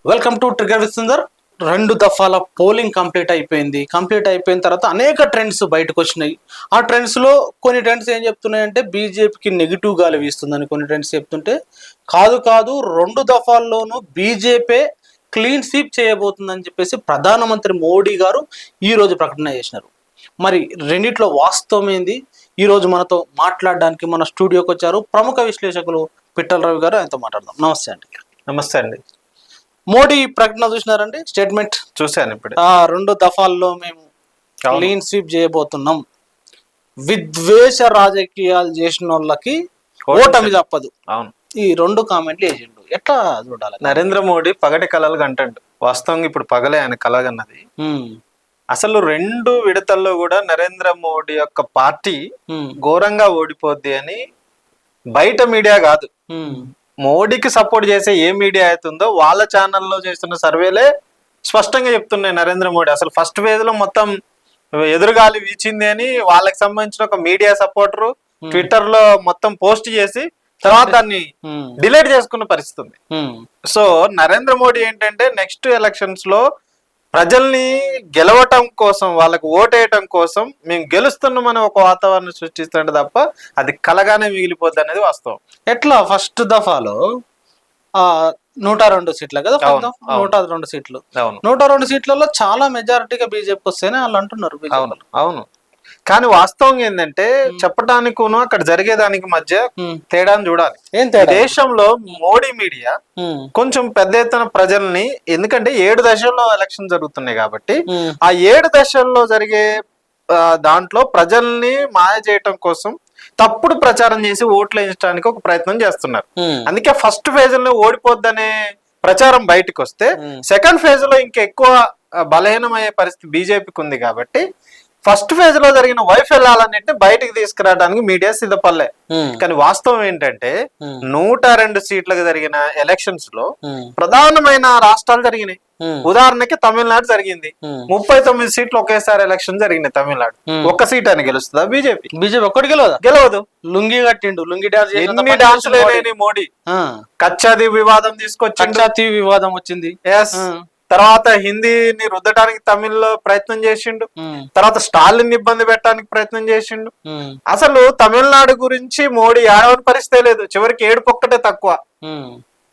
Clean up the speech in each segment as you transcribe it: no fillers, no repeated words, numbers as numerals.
Welcome to Trigger with Sundar. 2 దఫాల polling complete అయిపోయిన తర్వాత అనేక ట్రెండ్స్ బయటకు వచ్చినాయి. ఆ ట్రెండ్స్లో కొన్ని ట్రెండ్స్ ఏం చెప్తున్నాయంటే బీజేపీకి నెగిటివ్ గాలి వీస్తుందని కొన్ని ట్రెండ్స్ చెప్తుంటే, కాదు 2 దఫాల్లోనూ బీజేపీ క్లీన్ స్వీప్ చేయబోతుందని చెప్పేసి ప్రధానమంత్రి మోడీ గారు ఈరోజు ప్రకటన చేసినారు. మరి రెండిట్లో వాస్తవం ఏంది? ఈరోజు మనతో మాట్లాడడానికి మన స్టూడియోకి వచ్చారు ప్రముఖ విశ్లేషకులు పిట్టల రవి గారు. ఆయనతో మాట్లాడదాం. నమస్తే అండి. నమస్తే అండి. మోడీ ప్రకటన చూసినారండి, స్టేట్మెంట్ చూశాను ఇప్పుడు. 2 దఫాల్లో మేము క్లీన్ స్వీప్ చేయబోతున్నాం, విద్వేష రాజకీయాలు చేసిన వాళ్ళకి ఓటమి తప్పదు. అవును, ఈ 2 కామెంట్లు వేసిండు. ఎట్లా చూడాలి? నరేంద్ర మోడీ పగటి కలలు కంటాడు. వాస్తవంగా ఇప్పుడు పగలే ఆయన కలగన్నది. అసలు 2 విడతల్లో కూడా నరేంద్ర మోడీ యొక్క పార్టీ ఘోరంగా ఓడిపోద్ది అని బయట మీడియా కాదు, మోడీకి సపోర్ట్ చేసే ఏ మీడియా అవుతుందో వాళ్ళ ఛానల్లో చేస్తున్న సర్వేలే స్పష్టంగా చెప్తున్నాయి. నరేంద్ర మోడీ అసలు ఫస్ట్ ఫేజ్ లో మొత్తం ఎదురుగాలి వీచింది అని వాళ్ళకి సంబంధించిన ఒక మీడియా సపోర్టరు ట్విట్టర్ లో మొత్తం పోస్ట్ చేసి తర్వాత దాన్ని డిలీట్ చేసుకున్న పరిస్థితి ఉంది. సో నరేంద్ర మోడీ ఏంటంటే నెక్స్ట్ ఎలక్షన్స్ లో ప్రజల్ని గెలవటం కోసం, వాళ్ళకు ఓటేయటం కోసం మేము గెలుస్తున్నామని ఒక వాతావరణం సృష్టిస్తుంటే తప్ప అది కలగానే మిగిలిపోద్ది అనేది వాస్తవం. ఎట్లా ఫస్ట్ దఫాలో 102 సీట్ల కదా, 102 సీట్లు. 102 సీట్లలో చాలా మెజారిటీగా బీజేపీకి వస్తేనే వాళ్ళు అంటున్నారు. అవును, కానీ వాస్తవం ఏంటంటే చెప్పడానికి అక్కడ జరిగేదానికి మధ్య తేడాను చూడాలి. దేశంలో మోడీ మీడియా కొంచెం పెద్ద ఎత్తున ప్రజల్ని, ఎందుకంటే 7 దశల్లో ఎలక్షన్ జరుగుతున్నాయి కాబట్టి ఆ 7 దశల్లో జరిగే దాంట్లో ప్రజల్ని మాయ చేయటం కోసం తప్పుడు ప్రచారం చేసి ఓట్లు వేయించడానికి ఒక ప్రయత్నం చేస్తున్నారు. అందుకే ఫస్ట్ ఫేజ్ లో ఓడిపోద్దనే ప్రచారం బయటకు వస్తే సెకండ్ ఫేజ్ లో ఇంకా ఎక్కువ బలహీనమయ్యే పరిస్థితి బీజేపీకి ఉంది. కాబట్టి ఫస్ట్ ఫేజ్ లో జరిగిన వైఫల్యాలన్నింటినీ బయటకు తీసుకురావడానికి మీడియా సిద్ధపడలే. కానీ వాస్తవం ఏంటంటే 102 సీట్లకు జరిగిన ఎలక్షన్స్ లో ప్రధానమైన రాష్ట్రాలు జరిగినాయి. ఉదాహరణకి తమిళనాడు జరిగింది. 39 సీట్లు ఒకేసారి ఎలక్షన్ జరిగినాయి. తమిళనాడు ఒక్క సీట్ అని గెలుస్తుందా? బీజేపీ ఒక్కటి గెలవదు. లుంగి కట్టిండు, లుంగి డాన్స్, ఎన్ని డాన్సులు మోడీ. కచ్చాది వివాదం తీసుకొచ్చి వివాదం వచ్చింది. తర్వాత హిందీని రుద్దడానికి తమిళ్లో ప్రయత్నం చేసిండు. తర్వాత స్టాలిన్ ఇబ్బంది పెట్టడానికి ప్రయత్నం చేసిండు. అసలు తమిళనాడు గురించి మోడీ ఏడవని పరిస్థితే లేదు. చివరికి ఏడుపొక్కటే తక్కువ.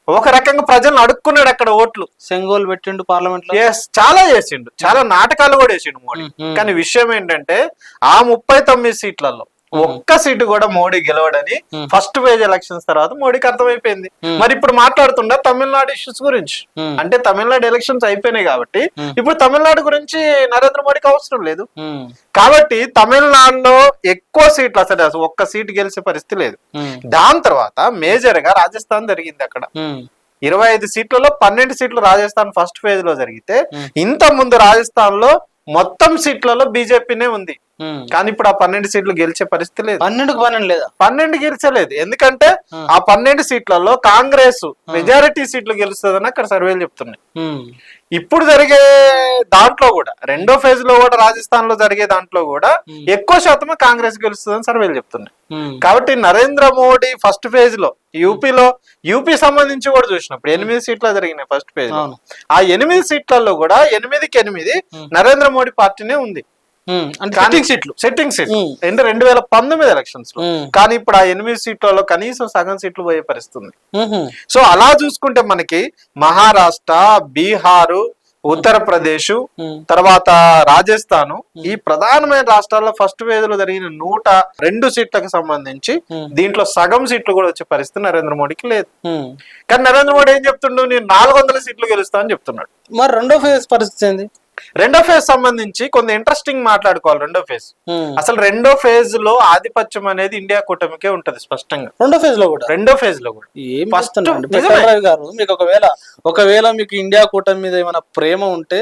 ఒక రకంగా ప్రజలను అడుక్కున్నాడు అక్కడ ఓట్లు. సెంగోల్ పెట్టిండు పార్లమెంట్ లో. చాలా చేసిండు, చాలా నాటకాలు కూడా వేసిండు మోడీ. కానీ విషయం ఏంటంటే ఆ 39 సీట్లలో ఒక్క సీటు కూడా మోడీ గెలవడని ఫస్ట్ ఫేజ్ ఎలక్షన్స్ తర్వాత మోడీకి అర్థమైపోయింది. మరి ఇప్పుడు మాట్లాడుతుండ తమిళనాడు ఇష్యూస్ గురించి. అంటే తమిళనాడు ఎలక్షన్స్ అయిపోయినాయి కాబట్టి ఇప్పుడు తమిళనాడు గురించి నరేంద్ర మోడీకి అవసరం లేదు. కాబట్టి తమిళనాడులో ఎక్కువ సీట్లు, అసలు ఒక్క సీటు గెలిచే పరిస్థితి లేదు. దాని తర్వాత మేజర్ గా రాజస్థాన్ జరిగింది. అక్కడ 25 సీట్లలో 12 సీట్లు రాజస్థాన్ ఫస్ట్ ఫేజ్ లో జరిగితే, ఇంత ముందు రాజస్థాన్ లో మొత్తం సీట్లలో బీజేపీనే ఉంది. కానీ ఇప్పుడు ఆ 12 సీట్లు గెలిచే పరిస్థితి లేదు. 12 గెలిచలేదు. ఎందుకంటే ఆ 12 సీట్లలో కాంగ్రెస్ మెజారిటీ సీట్లు గెలుస్తుందని అక్కడ సర్వేలు చెప్తున్నాయి. ఇప్పుడు జరిగే దాంట్లో కూడా రెండో ఫేజ్ లో కూడా రాజస్థాన్ లో జరిగే దాంట్లో కూడా ఎక్కువ శాతమే కాంగ్రెస్ గెలుస్తుందని సర్వేలు చెప్తున్నాయి. కాబట్టి నరేంద్ర మోడీ ఫస్ట్ ఫేజ్ లో యూపీ సంబంధించి కూడా చూసినప్పుడు 8 సీట్లు జరిగినాయి ఫస్ట్ ఫేజ్ లో. ఆ 8 సీట్లలో కూడా 8కి 8 నరేంద్ర మోడీ పార్టీనే ఉంది. సెట్టింగ్ సీట్లు అంటే 2019 ఎలక్షన్స్ లో. కానీ ఇప్పుడు ఆ 8 సీట్లలో కనీసం సగం సీట్లు పోయే పరిస్థితి. సో అలా చూసుకుంటే మనకి మహారాష్ట్ర, బీహారు, ఉత్తరప్రదేశ్, తర్వాత రాజస్థాన్, ఈ ప్రధానమైన రాష్ట్రాల్లో ఫస్ట్ ఫేజ్ లో జరిగిన 102 సీట్లకు సంబంధించి దీంట్లో సగం సీట్లు కూడా వచ్చే పరిస్థితి నరేంద్ర మోడీకి లేదు. కానీ నరేంద్ర మోడీ ఏం చెప్తుండు? నేను 400 సీట్లు గెలుస్తా అని చెప్తున్నాడు. మరి రెండో ఫేజ్ పరిస్థితి ఏంది? రెండో ఫేజ్ సంబంధించి కొంత ఇంట్రెస్టింగ్ మాట్లాడుకోవాలి. రెండో ఫేజ్ అసలు రెండో ఫేజ్ లో ఆధిపత్యం అనేది ఇండియా కూటమికే ఉంటది స్పష్టంగా. రెండో ఫేజ్ లో కూడా గారు మీకు ఒకవేళ మీకు ఇండియా కూటమి మీద ఏమైనా ప్రేమ ఉంటే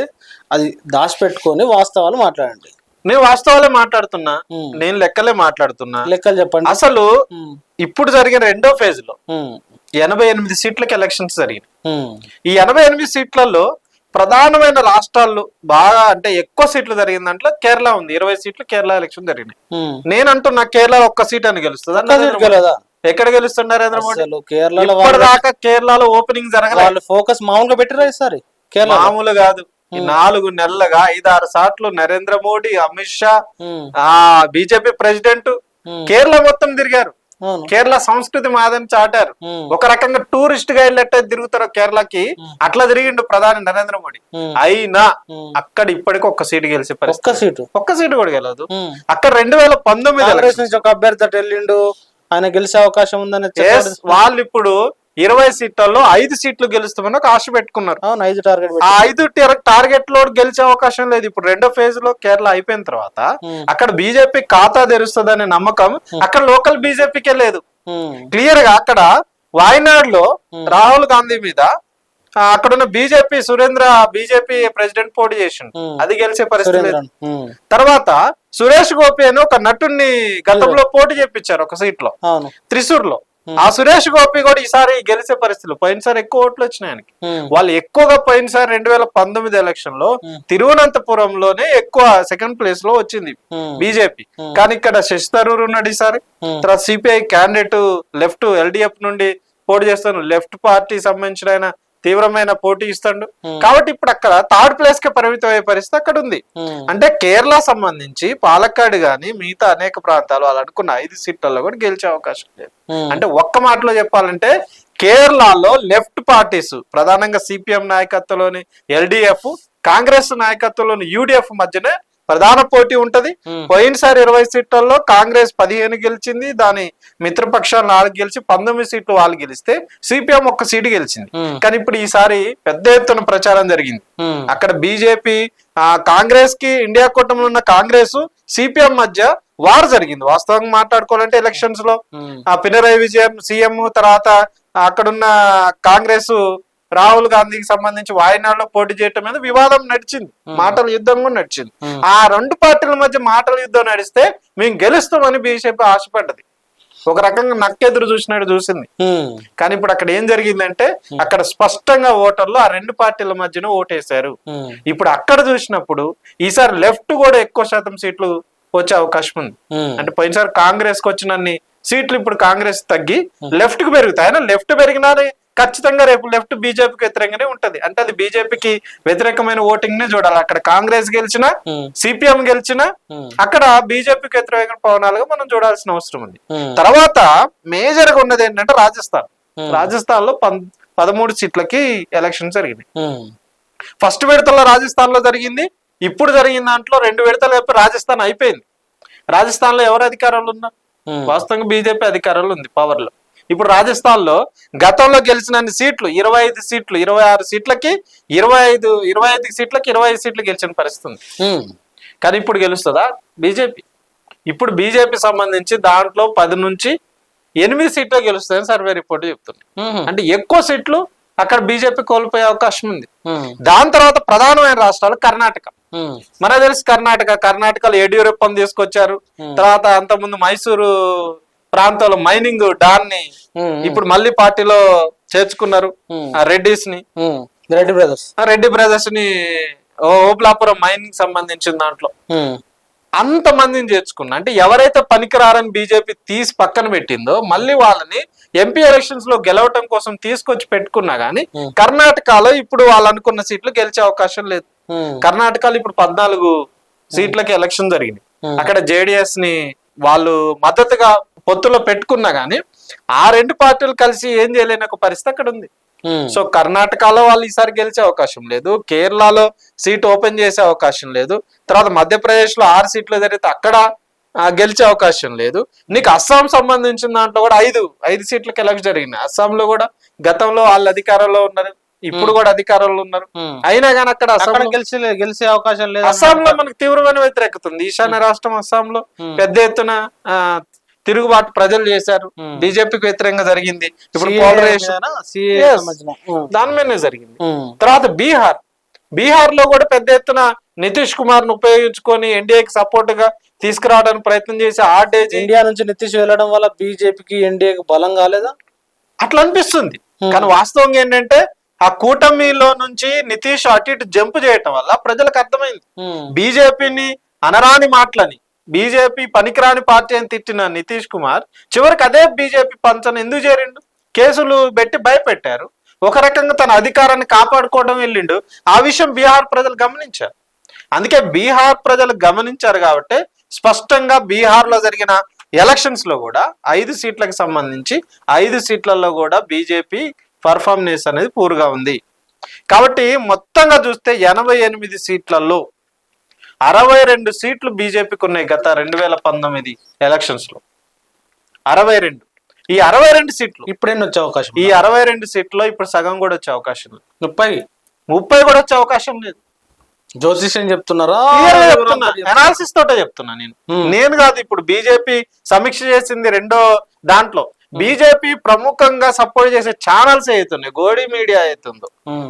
అది దాచిపెట్టుకొని వాస్తవాలు మాట్లాడండి. నేను వాస్తవాలే మాట్లాడుతున్నా, నేను లెక్కలే మాట్లాడుతున్నా. లెక్కలు చెప్పండి. అసలు ఇప్పుడు జరిగిన రెండో ఫేజ్ లో 88 సీట్లకి ఎలక్షన్స్ జరిగినాయి. ఈ 88 సీట్లలో ప్రధానమైన రాష్ట్రాల్లో బాగా అంటే ఎక్కువ సీట్లు జరిగిన దాంట్లో కేరళ ఉంది. 20 సీట్లు కేరళ ఎలక్షన్ జరిగినాయి. నేను అంటున్నా కేరళ ఒక్క సీట్ అని గెలుస్తుంది. ఎక్కడ గెలుస్తారు నరేంద్ర మోడీ? అసలు కేరళలో ఇప్పటిదాకా కేరళలో ఓపెనింగ్ జరగలేదు. వాళ్ళు ఫోకస్ మామూలుగా పెట్టిరా ఈసారి కేరళ మామూలు కాదు. ఈ 4 నెలలుగా 5-6 సార్లు నరేంద్ర మోడీ, అమిత్ షా, బీజేపీ ప్రెసిడెంట్ కేరళ మొత్తం తిరిగారు. కేరళ సంస్కృతి మాదని చాటారు. ఒక రకంగా టూరిస్ట్ గా వెళ్ళేట్టు తిరుగుతారు కేరళకి, అట్లా తిరిగిండు ప్రధాని నరేంద్ర మోడీ. అయినా అక్కడ ఇప్పటికి ఒక్క సీటు గెలిచే పరిస్థితి, ఒక్క సీటు కూడా గెలదు. అక్కడ 2019 నుంచి ఒక అభ్యర్థి అటు వెళ్ళిండు, ఆయన గెలిచే అవకాశం ఉందని వాళ్ళు ఇప్పుడు 20 సీట్లలో 5 సీట్లు గెలుస్తామని ఒక ఆశ పెట్టుకున్నారు. 5 టార్గెట్. ఆ 5 టార్గెట్ లో గెలిచే అవకాశం లేదు. ఇప్పుడు రెండో ఫేజ్ లో కేరళ అయిపోయిన తర్వాత అక్కడ బీజేపీ ఖాతా తెరుస్తుందనే నమ్మకం అక్కడ లోకల్ బీజేపీకే లేదు. క్లియర్ గా అక్కడ వాయనాడులో రాహుల్ గాంధీ మీద అక్కడున్న బీజేపీ ప్రెసిడెంట్ పోటీ చేసిండు, అది గెలిచే పరిస్థితి లేదు. తర్వాత సురేష్ గోపి అని ఒక నటుడిని గతంలో పోటీ చేపించారు ఒక సీట్ లో, త్రిశూర్ లో. ఆ సురేష్ గోపి కూడా ఈసారి గెలిచే పరిస్థితులు, పోయినసారి ఎక్కువ ఓట్లు వచ్చినాయి ఆయనకి. వాళ్ళు ఎక్కువగా పోయినసారి 2019 ఎలక్షన్ లో తిరువనంతపురంలోనే ఎక్కువ సెకండ్ ప్లేస్ లో వచ్చింది బీజేపీ. కానీ ఇక్కడ శశి థరూర్ ఉన్నాడు ఈసారి. తర్వాత సిపిఐ క్యాండిడేట్ లెఫ్ట్ ఎల్డిఎఫ్ నుండి పోటీ చేస్తాను, లెఫ్ట్ పార్టీ సంబంధించిన ఆయన తీవ్రమైన పోటీ ఇస్తాడు. కాబట్టి ఇప్పుడు అక్కడ థర్డ్ ప్లేస్ కి పరిమితం అయ్యే పరిస్థితి అక్కడ ఉంది. అంటే కేరళ సంబంధించి పాలక్కాడ్ గాని మిగతా అనేక ప్రాంతాలు వాళ్ళు అనుకున్న 5 సీట్లలో కూడా గెలిచే అవకాశం లేదు. అంటే ఒక్క మాటలో చెప్పాలంటే కేరళలో లెఫ్ట్ పార్టీస్ ప్రధానంగా సిపిఎం నాయకత్వంలోని ఎల్డిఎఫ్, కాంగ్రెస్ నాయకత్వంలోని యూడిఎఫ్ మధ్యనే ప్రధాన పోటీ ఉంటది. పోయినసారి 20 సీట్లలో కాంగ్రెస్ 15 గెలిచింది, దాని మిత్రపక్షాలు 4 గెలిచి 19 సీట్లు వాళ్ళు గెలిస్తే సిపిఎం 1 సీటు గెలిచింది. కానీ ఇప్పుడు ఈసారి పెద్ద ఎత్తున ప్రచారం జరిగింది. అక్కడ బీజేపీ కాంగ్రెస్ కి, ఇండియా కూటమిలో ఉన్న కాంగ్రెస్ సిపిఎం మధ్య వార్ జరిగింది. వాస్తవంగా మాట్లాడుకోవాలంటే ఎలక్షన్స్ లో పినరయి విజయన్ సీఎం, తర్వాత అక్కడున్న కాంగ్రెస్ రాహుల్ గాంధీకి సంబంధించి వాయనాడులో పోటీ చేయటం మీద వివాదం నడిచింది, మాటల యుద్ధం కూడా నడిచింది. ఆ 2 పార్టీల మధ్య మాటల యుద్ధం నడిస్తే మేము గెలుస్తామని బీజేపీ ఆశపడ్డది. ఒక రకంగా నక్కెదురు చూసినట్టు చూసింది. కానీ ఇప్పుడు అక్కడ ఏం జరిగిందంటే అక్కడ స్పష్టంగా ఓటర్లు ఆ 2 పార్టీల మధ్యన ఓటేశారు. ఇప్పుడు అక్కడ చూసినప్పుడు ఈసారి లెఫ్ట్ కూడా ఎక్కువ శాతం సీట్లు వచ్చే అవకాశం ఉంది. అంటే పోయినసారి కాంగ్రెస్ కి వచ్చినన్ని సీట్లు ఇప్పుడు కాంగ్రెస్ తగ్గి లెఫ్ట్ కు పెరుగుతాయి. అయినా లెఫ్ట్ పెరిగినా ఖచ్చితంగా రేపు లెఫ్ట్ బీజేపీకి వ్యతిరేకంగానే ఉంటది. అంటే అది బీజేపీకి వ్యతిరేకమైన ఓటింగ్ నే చూడాలి. అక్కడ కాంగ్రెస్ గెలిచినా, సిపిఎం గెలిచినా అక్కడ బీజేపీకి వ్యతిరేక పవనాలుగా మనం చూడాల్సిన అవసరం ఉంది. తర్వాత మేజర్ గా ఉన్నది ఏంటంటే రాజస్థాన్ లో 13 సీట్లకి ఎలక్షన్ జరిగింది. ఫస్ట్ విడతలో రాజస్థాన్ లో జరిగింది. ఇప్పుడు జరిగిన దాంట్లో 2 విడతలు రాజస్థాన్ అయిపోయింది. రాజస్థాన్ లో ఎవరు అధికారంలో ఉన్నారు? వాస్తవంగా బీజేపీ అధికారంలో ఉంది, పవర్ లో. ఇప్పుడు రాజస్థాన్ లో గతంలో గెలిచిన సీట్లు 25 సీట్లు 26 సీట్లకి 25 సీట్లకి 25 సీట్లు గెలిచిన పరిస్థితి ఉంది. కానీ ఇప్పుడు గెలుస్తుందా బీజేపీ? ఇప్పుడు బీజేపీ సంబంధించి దాంట్లో 10 నుంచి 8 సీట్లు గెలుస్తాయని సర్వే రిపోర్ట్ చెప్తుంది. అంటే ఎక్కువ సీట్లు అక్కడ బీజేపీ కోల్పోయే అవకాశం ఉంది. దాని తర్వాత ప్రధానమైన రాష్ట్రాలు కర్ణాటక. మనకు తెలుసు కర్ణాటకలో యడ్యూరప్పని తీసుకొచ్చారు. తర్వాత అంతకుముందు మైసూరు ప్రాంతంలో మైనింగ్ డాన్ ని ఇప్పుడు మళ్ళీ పార్టీలో చేర్చుకున్నారు. రెడ్డి బ్రదర్స్ ని ఓబులాపురం మైనింగ్ సంబంధించిన దాంట్లో అంత మందిని చేర్చుకున్నా. అంటే ఎవరైతే పనికిరారని బీజేపీ తీసి పక్కన పెట్టిందో మళ్ళీ వాళ్ళని ఎంపీ ఎలక్షన్స్ లో గెలవటం కోసం తీసుకొచ్చి పెట్టుకున్నా గానీ కర్ణాటకలో ఇప్పుడు వాళ్ళు అనుకున్న సీట్లు గెలిచే అవకాశం లేదు. కర్ణాటకలో ఇప్పుడు 14 సీట్లకి ఎలక్షన్ జరిగింది. అక్కడ జేడిఎస్ ని వాళ్ళు మద్దతుగా పొత్తులో పెట్టుకున్నా గానీ ఆ 2 పార్టీలు కలిసి ఏం చేయలేని ఒక పరిస్థితి అక్కడ ఉంది. సో కర్ణాటకలో వాళ్ళు ఈసారి గెలిచే అవకాశం లేదు. కేరళలో సీట్ ఓపెన్ చేసే అవకాశం లేదు. తర్వాత మధ్యప్రదేశ్ లో 6 సీట్లు జరిగితే అక్కడ గెలిచే అవకాశం లేదు. నీకు అస్సాం సంబంధించిన దాంట్లో కూడా 5 సీట్లకి ఎలక్షన్ జరిగింది. అస్సాంలో కూడా గతంలో వాళ్ళు అధికారంలో ఉన్నారు, ఇప్పుడు కూడా అధికారంలో ఉన్నారు. అయినా కానీ అక్కడ గెలిచే అవకాశం లేదు. అస్సాంలో మనకు తీవ్రమైన వ్యతిరేకత ఉంది. ఈశాన్య రాష్ట్రం అస్సాంలో పెద్ద ఎత్తున తిరుగుబాటు ప్రజలు చేశారు, బీజేపీకి వ్యతిరేకంగా జరిగింది. ఇప్పుడు దాని మీదనే జరిగింది. తర్వాత బీహార్ లో కూడా పెద్ద ఎత్తున నితీష్ కుమార్ ను ఉపయోగించుకొని ఎన్డీఏకి సపోర్ట్ గా తీసుకురావడానికి ప్రయత్నం చేసి ఇండియా నుంచి నితీష్ వెళ్ళడం వల్ల బీజేపీకి ఎన్డీఏకి బలం కాలేదా? అట్లా అనిపిస్తుంది. కానీ వాస్తవంగా ఏంటంటే ఆ కూటమిలో నుంచి నితీష్ అటు ఇటు జంప్ చేయటం వల్ల ప్రజలకు అర్థమైంది బీజేపీని అనరాని మాటలని బీజేపీ పనికిరాని పార్టీ అని తిట్టిన నితీష్ కుమార్ చివరికి అదే బీజేపీ పంచను ఎందుకు చేరిండు? కేసులు పెట్టి భయపెట్టారు. ఒక రకంగా తన అధికారాన్ని కాపాడుకోవడం వెళ్ళిండు. ఆ విషయం బీహార్ ప్రజలు గమనించారు. అందుకే బీహార్ ప్రజలు గమనించారు కాబట్టి స్పష్టంగా బీహార్లో జరిగిన ఎలక్షన్స్ లో కూడా 5 సీట్లకు సంబంధించి 5 సీట్లలో కూడా బీజేపీ పర్ఫార్మెన్స్ అనేది పూర్గా ఉంది. కాబట్టి మొత్తంగా చూస్తే 88 సీట్లలో 62 సీట్లు బీజేపీకి ఉన్నాయి గత 2019 ఎలక్షన్స్ లో. 62. ఈ 62 సీట్లు ఇప్పుడేం వచ్చే అవకాశం? ఈ 62 సీట్లలో ఇప్పుడు సగం కూడా వచ్చే అవకాశం లేదు. 30 కూడా వచ్చే అవకాశం లేదు. జ్యోతిష్యం చెప్తున్నారా? అనాలిసిస్ తోటే చెప్తున్నా నేను కాదు. ఇప్పుడు బీజేపీ సమీక్ష చేసింది రెండో దాంట్లో. బీజేపీ ప్రముఖంగా సపోర్ట్ చేసే ఛానల్స్ అవుతున్నాయి, గోడి మీడియా అవుతుందో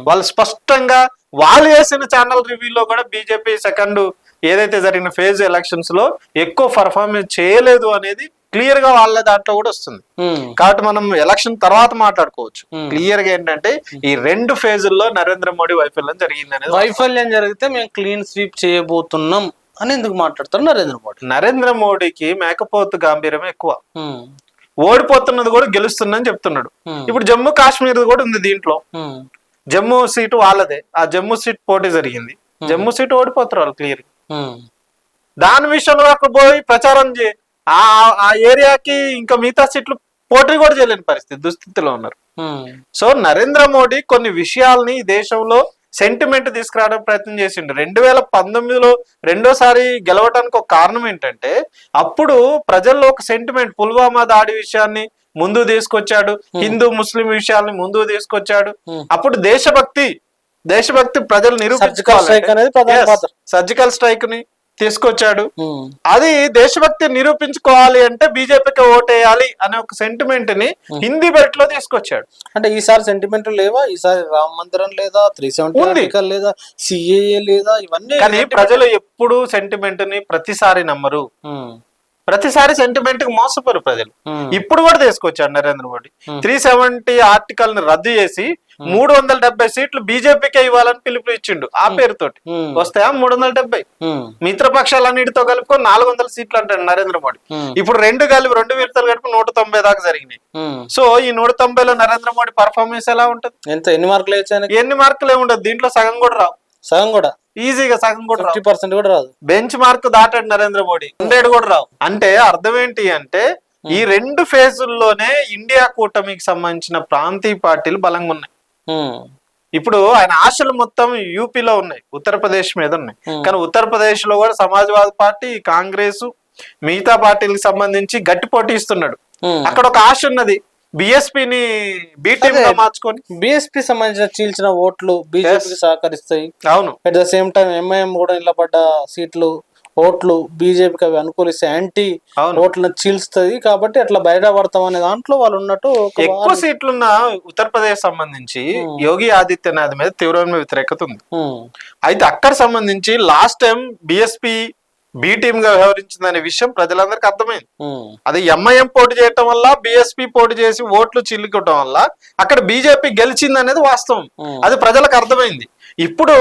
వాళ్ళు స్పష్టంగా వాళ్ళు వేసిన ఛానల్ రివ్యూలో కూడా బీజేపీ సెకండ్ ఏదైతే జరిగిన ఫేజ్ ఎలక్షన్స్ లో ఎక్కువ పర్ఫార్మెన్స్ చేయలేదు అనేది క్లియర్ గా వాళ్ళ దాంట్లో కూడా వస్తుంది. కాబట్టి మనం ఎలక్షన్ తర్వాత మాట్లాడుకోవచ్చు. క్లియర్ గా ఏంటంటే ఈ 2 ఫేజుల్లో నరేంద్ర మోడీ వైఫల్యం జరిగింది అనేది. వైఫల్యం జరిగితే మేము క్లీన్ స్వీప్ చేయబోతున్నాం అని ఎందుకు మాట్లాడతారు నరేంద్ర మోడీ? నరేంద్ర మోడీకి మేకపోతు గాంభీర్యం ఎక్కువ. ఓడిపోతున్నది కూడా గెలుస్తుందని చెప్తున్నాడు. ఇప్పుడు జమ్మూ కాశ్మీర్ కూడా ఉంది దీంట్లో. జమ్మూ సీటు వాళ్ళదే. ఆ జమ్మూ సీట్ పోటీ జరిగింది. జమ్మూ సీటు ఓడిపోతారు వాళ్ళు క్లియర్. దాని విషయంలో అక్కడ పోయి ప్రచారం ఆ ఏరియాకి ఇంకా మిగతా సీట్లు పోటీ కూడా చేయలేని పరిస్థితి దుస్థితిలో ఉన్నారు. సో నరేంద్ర మోడీ కొన్ని విషయాల్ని దేశంలో సెంటిమెంట్ తీసుకురావడానికి ప్రయత్నం చేసిండు. 2019లో రెండోసారి గెలవడానికి ఒక కారణం ఏంటంటే అప్పుడు ప్రజల్లో ఒక సెంటిమెంట్, పుల్వామా దాడి విషయాన్ని ముందు తీసుకొచ్చాడు, హిందూ ముస్లిం విషయాల్ని ముందు తీసుకొచ్చాడు. అప్పుడు దేశభక్తి ప్రజలు నిరూపించుకోవాలి, సర్జికల్ స్ట్రైక్ ని తీసుకొచ్చాడు. అది దేశభక్తి నిరూపించుకోవాలి అంటే బీజేపీకి ఓటేయాలి అనే ఒక సెంటిమెంట్ ని హిందీ బెల్ట్ లో తీసుకొచ్చాడు. అంటే ఈసారి సెంటిమెంట్ లేవా? ఈసారి రామ మందిరం లేదా, 370 లేదా, సిఏఏ లేదా, ఇవన్నీ. కానీ ప్రజలు ఎప్పుడు సెంటిమెంట్ ని ప్రతిసారి నమ్మరు, ప్రతిసారి సెంటిమెంట్ కి మోసపోరు ప్రజలు. ఇప్పుడు కూడా తీసుకొచ్చాడు నరేంద్ర మోడీ. 370 ఆర్టికల్ ని రద్దు చేసి 370 సీట్లు బీజేపీకే ఇవ్వాలని పిలుపు ఇచ్చిండు. ఆ పేరుతోటి వస్తాయా 370? మిత్రపక్షాలన్నిటితో కలుపుకొని 400 సీట్లు అంటాడు నరేంద్ర మోడీ. ఇప్పుడు రెండు విడతలు కలిపి 190 దాకా జరిగినాయి. సో ఈ 190లో నరేంద్ర మోడీ పర్ఫార్మెన్స్ ఎలా ఉంటది? ఎన్ని మార్కులు వేయచ్చు? ఎన్ని మార్కులు ఏముండదు దీంట్లో. సగం కూడా రావు. ఈజీగా సగం కూడా 50% కూడా రాదు. బెంచ్ మార్క్ దాటాడు నరేంద్ర మోడీ. 100 కూడా రావు. అంటే అర్థం ఏంటి అంటే ఈ 2 ఫేజుల్లోనే ఇండియా కూటమికి సంబంధించిన ప్రాంతీయ పార్టీలు బలంగా ఉన్నాయి. ఇప్పుడు ఆయన ఆశలు మొత్తం యూపీలో ఉన్నాయి, ఉత్తరప్రదేశ్ మీద ఉన్నాయి. కానీ ఉత్తరప్రదేశ్ లో కూడా సమాజ్వాదీ పార్టీ, కాంగ్రెస్, మిగతా పార్టీలకు సంబంధించి గట్టి పోటీ ఇస్తున్నాడు. అక్కడ ఒక ఆశ ఉన్నది, బిఎస్పీని బి టీమ్ గా మార్చుకొని. బిఎస్పీ సంబంధించిన చీల్చిన ఓట్లు బీజేపీకి సహకరిస్తాయి. అవును. At the same time MIM కూడా నిలబడ్డ సీట్లు ఓట్లు బీజేపీకి అవి అనుకూలిస్తే యాంటీ ఓట్లను చీల్స్తుంది. కాబట్టి అట్లా బయటపడతాం అనే దాంట్లో వాళ్ళు ఉన్నట్టు. ఎక్కువ సీట్లున్న ఉత్తరప్రదేశ్ సంబంధించి యోగి ఆదిత్యనాథ్ మీద తీవ్రమైన వ్యతిరేకత ఉంది. అయితే అక్కడ సంబంధించి last time BSP B team గా వ్యవహరించిందనే విషయం ప్రజలందరికీ అర్థమైంది. అది ఎంఐఎం పోటీ చేయటం వల్ల, బిఎస్పీ పోటీ చేసి ఓట్లు చిల్లుకోవటం వల్ల అక్కడ బీజేపీ గెలిచింది అనేది వాస్తవం. అది ప్రజలకు అర్థమైంది. ఇప్పుడు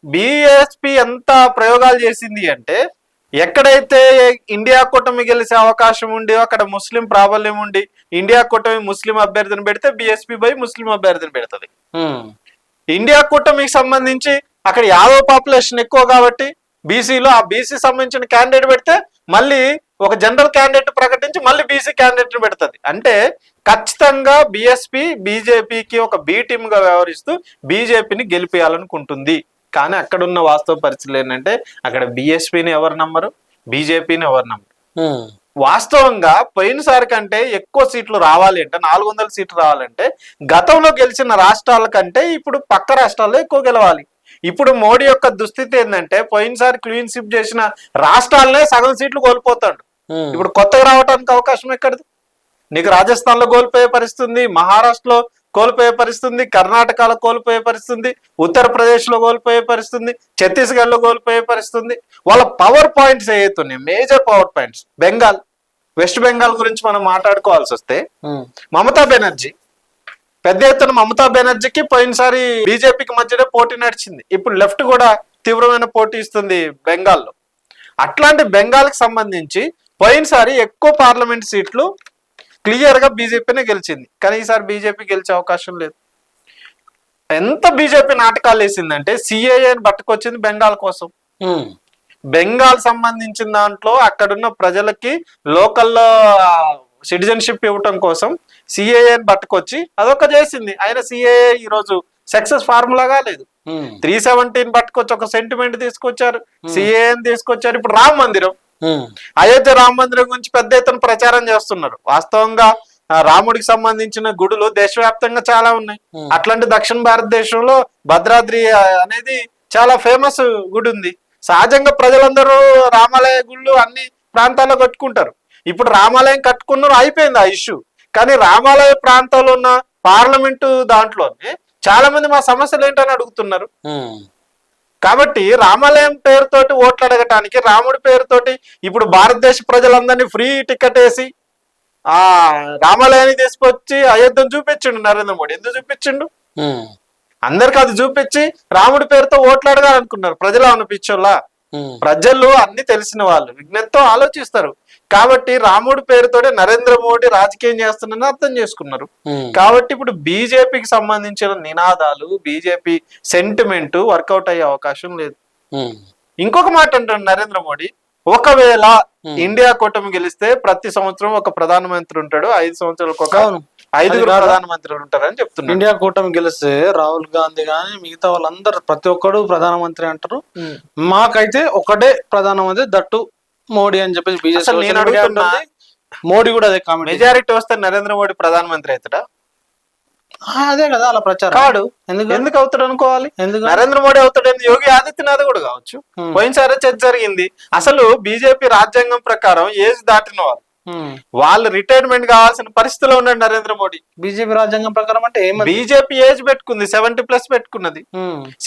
బిఎస్పీ ఎంత ప్రయోగాలు చేసింది అంటే ఎక్కడైతే ఇండియా కూటమి గెలిచే అవకాశం ఉండి అక్కడ ముస్లిం ప్రాబల్యం ఉండి ఇండియా కూటమి ముస్లిం అభ్యర్థిని పెడితే బిఎస్పీ పోయి ముస్లిం అభ్యర్థిని పెడుతుంది. ఇండియా కూటమికి సంబంధించి అక్కడ యాదవ్ పాపులేషన్ ఎక్కువ కాబట్టి బీసీలో ఆ బీసీ సంబంధించిన క్యాండిడేట్ పెడితే మళ్ళీ ఒక జనరల్ క్యాండిడేట్ ప్రకటించి మళ్ళీ బీసీ క్యాండిడేట్ పెడుతుంది. అంటే ఖచ్చితంగా బిఎస్పీ బీజేపీకి ఒక బి టీమ్ గా వ్యవహరిస్తూ బీజేపీని గెలిపేయాలనుకుంటుంది. కానీ అక్కడున్న వాస్తవ పరిస్థితులు ఏంటంటే అక్కడ బిఎస్పీని ఎవరు నమ్మరు, బీజేపీని ఎవరు నమ్మరు. వాస్తవంగా పోయినసారి కంటే ఎక్కువ సీట్లు రావాలి అంటే 400 సీట్లు రావాలంటే గతంలో గెలిచిన రాష్ట్రాల కంటే ఇప్పుడు పక్క రాష్ట్రాల్లో ఎక్కువ గెలవాలి. ఇప్పుడు మోడీ యొక్క దుస్థితి ఏంటంటే పోయినసారి క్లీన్ స్వీప్ చేసిన రాష్ట్రాలనే సగం సీట్లు కోల్పోతాడు. ఇప్పుడు కొత్తగా రావడానికి అవకాశం ఎక్కడిది? నీకు రాజస్థాన్ లో కోల్పోయే పరిస్థితి, మహారాష్ట్రలో కోల్పోయే పరిస్థితి, కర్ణాటకలో కోల్పోయే పరిస్థితి, ఉత్తరప్రదేశ్ లో కోల్పోయే పరిస్థితి, ఛత్తీస్గఢ్ లో కోల్పోయే పరిస్థితి. వాళ్ళ పవర్ పాయింట్స్ ఏవైతున్నాయి, major power points. Bengal, West Bengal గురించి మనం మాట్లాడుకోవాల్సి వస్తే మమతా బెనర్జీ, పెద్ద ఎత్తున మమతా బెనర్జీకి పోయినసారి బీజేపీకి మధ్యనే పోటీ నడిచింది. ఇప్పుడు లెఫ్ట్ కూడా తీవ్రమైన పోటీ ఇస్తుంది బెంగాల్లో. అట్లాంటి బెంగాల్కి సంబంధించి పోయినసారి ఎక్కువ పార్లమెంట్ సీట్లు క్లియర్ గా బీజేపీనే గెలిచింది, కానీ ఈసారి బీజేపీ గెలిచే అవకాశం లేదు. ఎంత బీజేపీ నాటకాలు వేసిందంటే సిఏఏని పట్టుకొచ్చింది బెంగాల్ కోసం. బెంగాల్ సంబంధించిన దాంట్లో అక్కడున్న ప్రజలకి లోకల్లో సిటిజన్షిప్ ఇవ్వటం కోసం సిఏఏని పట్టుకొచ్చి అదొక చేసింది. ఆయన సిఏఏ ఈ రోజు సక్సెస్ ఫార్ములా కాలేదు. 317 పట్టుకొచ్చి ఒక సెంటిమెంట్ తీసుకొచ్చారు, సిఏఏని తీసుకొచ్చారు. ఇప్పుడు రామ మందిరం, అయోధ్య రామ మందిరం గురించి పెద్ద ఎత్తున ప్రచారం చేస్తున్నారు. వాస్తవంగా రాముడికి సంబంధించిన గుడులు దేశవ్యాప్తంగా చాలా ఉన్నాయి. అట్లాంటి దక్షిణ భారతదేశంలో భద్రాద్రి అనేది చాలా ఫేమస్ గుడి ఉంది. సహజంగా ప్రజలందరూ రామాలయ గుళ్ళు అన్ని ప్రాంతాల్లో కట్టుకుంటారు. ఇప్పుడు రామాలయం కట్టుకున్నారు, అయిపోయింది ఆ ఇష్యూ. కానీ రామాలయ ప్రాంతాల్లో ఉన్న పార్లమెంటు దాంట్లోనే చాలా మంది మా సమస్యలు ఏంటని అడుగుతున్నారు. కాబట్టి రామాలయం పేరుతోటి ఓట్లు అడగటానికి, రాముడి పేరుతోటి ఇప్పుడు భారతదేశ ప్రజలందరినీ ఫ్రీ టికెట్ వేసి ఆ రామాలయాన్ని తీసుకొచ్చి అయోధ్యను చూపించిండు నరేంద్ర మోడీ. ఎందుకు చూపించిండు? అందరికి అది చూపించి రాముడి పేరుతో ఓట్లు అడగాలనుకున్నారు. ప్రజలు అనిపించోలా? ప్రజలు అన్ని తెలిసిన వాళ్ళు, విజ్ఞతతో ఆలోచిస్తారు. కాబట్టి రాముడి పేరుతోటే నరేంద్ర మోడీ రాజకీయం చేస్తున్నారని అర్థం చేసుకున్నారు. కాబట్టి ఇప్పుడు బీజేపీకి సంబంధించిన నినాదాలు, బీజేపీ సెంటిమెంట్ వర్కౌట్ అయ్యే అవకాశం లేదు. ఇంకొక మాట అంటాడు నరేంద్ర మోడీ, ఒకవేళ ఇండియా కూటమి గెలిస్తే ప్రతి సంవత్సరం ఒక ప్రధానమంత్రి ఉంటాడు, 5 సంవత్సరాలకు ఒక 5 ప్రధానమంత్రులు ఉంటారని చెప్తున్నారు. ఇండియా కూటమి గెలిస్తే రాహుల్ గాంధీ గాని మిగతా వాళ్ళందరూ ప్రతి ఒక్కడు ప్రధానమంత్రి అంటారు. మాకైతే ఒకటే ప్రధానమంత్రి, దట్టు మోడీ అని చెప్పేసి బీజేపీ. నేను అడుగుతున్నా, మోడీ కూడా అదే కామెంట్. మెజారిటీ వస్తే నరేంద్ర మోడీ ప్రధానమంత్రి అవుతాడా? అదే కదా అలా ప్రచారం. కాడు. ఎందుకు అవుతాడు అనుకోవాలి? నరేంద్ర మోడీ అవుతాడని యోగి ఆదిత్యనాథ్ కూడా కావచ్చు. పోయినసారి చర్చ జరిగింది. అసలు బీజేపీ రాజ్యాంగం ప్రకారం ఏజ్ దాటిన వాళ్ళు రిటైర్మెంట్ కావాల్సిన పరిస్థితిలో ఉన్నాడు నరేంద్ర మోడీ. బీజేపీ రాజ్యాంగం ప్రకారం అంటే బీజేపీ ఏజ్ పెట్టుకుంది 70+ పెట్టుకున్నది.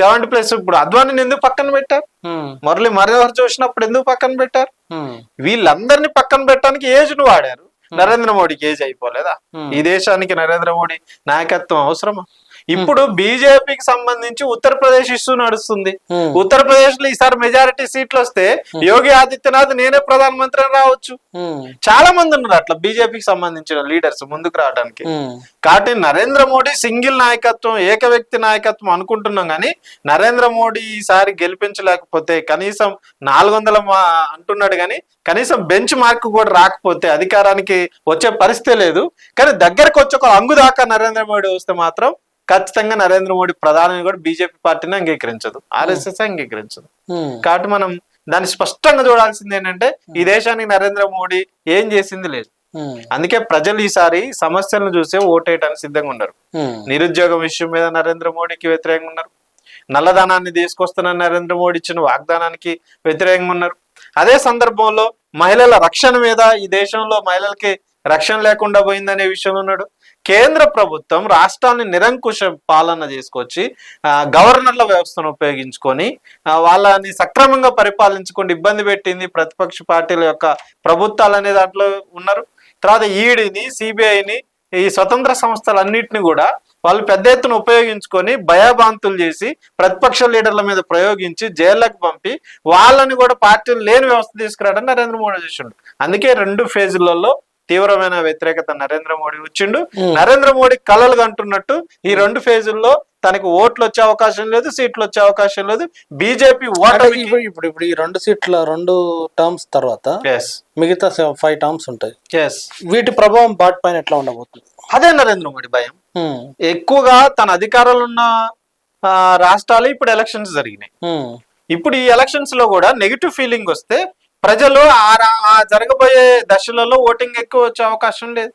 70+. ఇప్పుడు అద్వానీని ఎందుకు పక్కన పెట్టారు? మురళీ మనోహర్ చూసినప్పుడు ఎందుకు పక్కన పెట్టారు? వీళ్ళందరినీ పక్కన పెట్టడానికి ఏజ్ ను వాడారు. నరేంద్ర మోడీకి ఏజ్ అయిపోలేదా? ఈ దేశానికి నరేంద్ర మోడీ నాయకత్వం అవసరమా? ఇప్పుడు బీజేపీకి సంబంధించి ఉత్తరప్రదేశ్ ఇష్యూ నడుస్తుంది. ఉత్తరప్రదేశ్ లో ఈసారి మెజారిటీ సీట్లు వస్తే యోగి ఆదిత్యనాథ్ నేనే ప్రధానమంత్రి అని రావచ్చు. చాలా మంది ఉన్నారు అట్లా బీజేపీకి సంబంధించిన లీడర్స్ ముందుకు రావడానికి. కాబట్టి నరేంద్ర మోడీ సింగిల్ నాయకత్వం, ఏక వ్యక్తి నాయకత్వం అనుకుంటున్నాం. కానీ నరేంద్ర మోడీ ఈసారి గెలిపించలేకపోతే, కనీసం 400 అంటున్నాడు కానీ కనీసం బెంచ్ మార్క్ కూడా రాకపోతే అధికారానికి వచ్చే పరిస్థితి లేదు. కానీ దగ్గరకు వచ్చి ఒక అంగు దాకా నరేంద్ర మోడీ వస్తే మాత్రం ఖచ్చితంగా నరేంద్ర మోడీ ప్రధాని కూడా బీజేపీ పార్టీని అంగీకరించదు, ఆర్ఎస్ఎస్ అంగీకరించదు. కాబట్టి మనం దాన్ని స్పష్టంగా చూడాల్సింది ఏంటంటే ఈ దేశానికి నరేంద్ర మోడీ ఏం చేసింది లేదు. అందుకే ప్రజలు ఈసారి సమస్యలను చూసే ఓటేయడానికి సిద్ధంగా ఉన్నారు. నిరుద్యోగం విషయం మీద నరేంద్ర మోడీకి వ్యతిరేకంగా ఉన్నారు. నల్లధనాన్ని తీసుకొస్తున్న నరేంద్ర మోడీ ఇచ్చిన వాగ్దానానికి వ్యతిరేకంగా ఉన్నారు. అదే సందర్భంలో మహిళల రక్షణ మీద, ఈ దేశంలో మహిళలకి రక్షణ లేకుండా పోయిందనే విషయంలో ఉన్నాడు. కేంద్ర ప్రభుత్వం రాష్ట్రాన్ని నిరంకుశ పాలన చేసుకొచ్చి గవర్నర్ల వ్యవస్థను ఉపయోగించుకొని వాళ్ళని సక్రమంగా పరిపాలించుకొని ఇబ్బంది పెట్టింది ప్రతిపక్ష పార్టీల యొక్క ప్రభుత్వాలు అనే దాంట్లో ఉన్నారు. తర్వాత ఈడీని, సిబిఐని, ఈ స్వతంత్ర సంస్థలన్నింటినీ కూడా వాళ్ళు పెద్ద ఎత్తున ఉపయోగించుకొని భయభాంతులు చేసి ప్రతిపక్ష లీడర్ల మీద ప్రయోగించి జైళ్ళకు పంపి వాళ్ళని కూడా పార్టీలు లేని వ్యవస్థ తీసుకురావడం నరేంద్ర మోడీ చేసిండు. అందుకే 2 ఫేజులలో తీవ్రమైన వ్యతిరేకత నరేంద్ర మోడీ వచ్చిండు. నరేంద్ర మోడీ కలలు కంటున్నట్టు ఈ 2 ఫేజుల్లో తనకు ఓట్లు వచ్చే అవకాశం లేదు, సీట్లు వచ్చే అవకాశం లేదు. బీజేపీ ఇప్పుడు ఈ 2 సీట్ల 2 టర్మ్స్ తర్వాత మిగతా 5 టర్మ్స్ ఉంటాయి. వీటి ప్రభావం బాట్ పైన ఎట్లా ఉండబోతుంది? అదే నరేంద్ర మోడీ భయం. ఎక్కువగా తన అధికారంలో ఉన్న రాష్ట్రాలు ఇప్పుడు ఎలక్షన్స్ జరిగినాయి. ఇప్పుడు ఈ ఎలక్షన్స్ లో కూడా నెగిటివ్ ఫీలింగ్ వస్తే ప్రజలు ఆ జరగబోయే దశలలో ఓటింగ్ ఎక్కువ వచ్చే అవకాశం లేదు.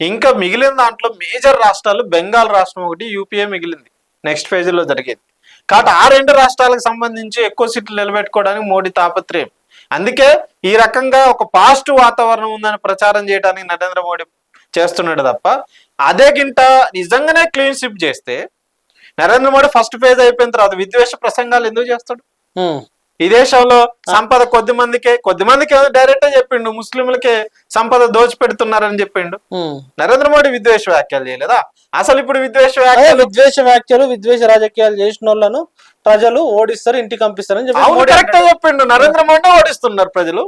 ఇంకా మిగిలిన దాంట్లో మేజర్ రాష్ట్రాలు బెంగాల్ రాష్ట్రం ఒకటి, యూపీఏ మిగిలింది నెక్స్ట్ ఫేజ్ లో జరిగేది. కాబట్టి ఆ 2 రాష్ట్రాలకు సంబంధించి ఎక్కువ సీట్లు నిలబెట్టుకోవడానికి మోడీ తాపత్రయం. అందుకే ఈ రకంగా ఒక పాజిటివ్ వాతావరణం ఉందని ప్రచారం చేయడానికి నరేంద్ర మోడీ చేస్తున్నాడు తప్ప, అదే గింట నిజంగానే క్లీన్ స్వీప్ చేస్తే నరేంద్ర మోడీ ఫస్ట్ ఫేజ్ అయిపోయిన తర్వాత విద్వేష ప్రసంగాలు ఎందుకు చేస్తాడు? ఈ దేశంలో సంపద కొద్ది మందికే డైరెక్ట్ చెప్పిండు, ముస్లింలకే సంపద దోచిపెడుతున్నారని చెప్పిండు. నరేంద్ర మోడీ విద్వేష వ్యాఖ్యలు చేయలేదా? అసలు ఇప్పుడు విద్వేష వ్యాఖ్యలు విద్వేష రాజకీయాలు చేసిన వాళ్ళను ప్రజలు ఓడిస్తారు, ఇంటికి పంపిస్తారని చెప్పి అవును మోడీ కరెక్టే చెప్పిండు. నరేంద్ర మోడీ ఓడిస్తున్నారు ప్రజలు.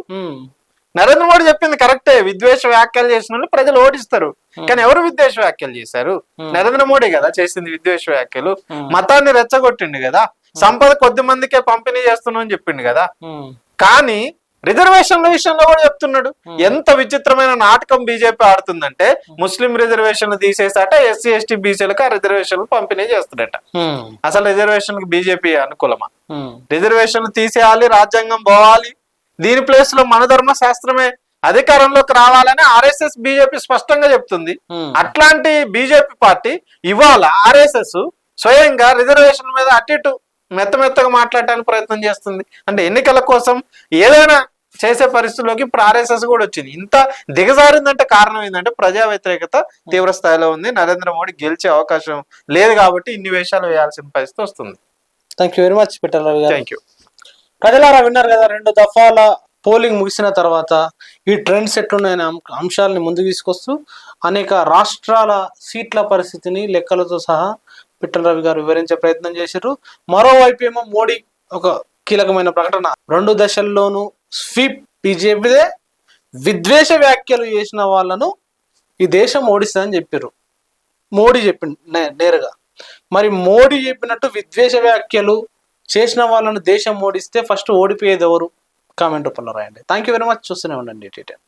నరేంద్ర మోడీ చెప్పింది కరెక్టే, విద్వేష వ్యాఖ్యలు చేసిన వాళ్ళు ప్రజలు ఓడిస్తారు. కానీ ఎవరు విద్వేష వ్యాఖ్యలు చేశారు? నరేంద్ర మోడీ కదా చేసింది విద్వేష వ్యాఖ్యలు. మతాన్ని రెచ్చగొట్టిండు కదా, సంపద కొద్ది మందికే పంపిణీ చేస్తున్నాం అని చెప్పిండు కదా. కానీ రిజర్వేషన్ల విషయంలో కూడా చెప్తున్నాడు. ఎంత విచిత్రమైన నాటకం బీజేపీ ఆడుతుందంటే, ముస్లిం రిజర్వేషన్లు తీసేసాట, ఎస్సీ ఎస్టీ బీసీలకు ఆ రిజర్వేషన్లు పంపిణీ చేస్తున్నట. అసలు రిజర్వేషన్లకు బీజేపీ అనుకూలమా? రిజర్వేషన్లు తీసేయాలి, రాజ్యాంగం పోవాలి, దీని ప్లేస్ లో మన ధర్మ శాస్త్రమే అధికారంలోకి రావాలని ఆర్ఎస్ఎస్ బీజేపీ స్పష్టంగా చెప్తుంది. అట్లాంటి బీజేపీ పార్టీ ఇవాళ ఆర్ఎస్ఎస్ స్వయంగా రిజర్వేషన్ మీద అటు ఇటు మెత్తగా మాట్లాడటానికి ప్రయత్నం చేస్తుంది. అంటే ఎన్నికల కోసం ఏదైనా చేసే పరిస్థితుల్లోకి ఇప్పుడు ఆర్ఎస్ఎస్ కూడా వచ్చింది. ఇంత దిగజారిందంటే కారణం ఏంటంటే ప్రజా వ్యతిరేకత తీవ్ర స్థాయిలో ఉంది. నరేంద్ర మోడీ గెలిచే అవకాశం లేదు కాబట్టి ఇన్ని వేషాలు వేయాల్సిన పరిస్థితి వస్తుంది. థ్యాంక్ యూ వెరీ మచ్ పెట్టాలి. Thank you. ప్రజలారా విన్నారు కదా, 2 దఫాల పోలింగ్ ముగిసిన తర్వాత ఈ ట్రెండ్స్ ఎట్లున్నాయనే అంశాలని ముందుకు తీసుకొస్తూ అనేక రాష్ట్రాల సీట్ల పరిస్థితిని లెక్కలతో సహా పిట్టల రవి గారు వివరించే ప్రయత్నం చేశారు. మరోవైపు ఏమో మోడీ ఒక కీలకమైన ప్రకటన, 2 దశల్లోనూ స్వీప్ బీజేపీదే, విద్వేష వ్యాఖ్యలు చేసిన వాళ్ళను ఈ దేశం ఓడిస్తుందని చెప్పారు. మోడీ చెప్పిండు నేరుగా. మరి మోడీ చెప్పినట్టు విద్వేష వ్యాఖ్యలు చేసిన వాళ్ళను దేశం ఓడిస్తే ఫస్ట్ ఓడిపోయేది ఎవరు? కామెంట్ రూపంలో రాయండి. Thank you very much. చూస్తూనే ఉండండి టీటీఎన్.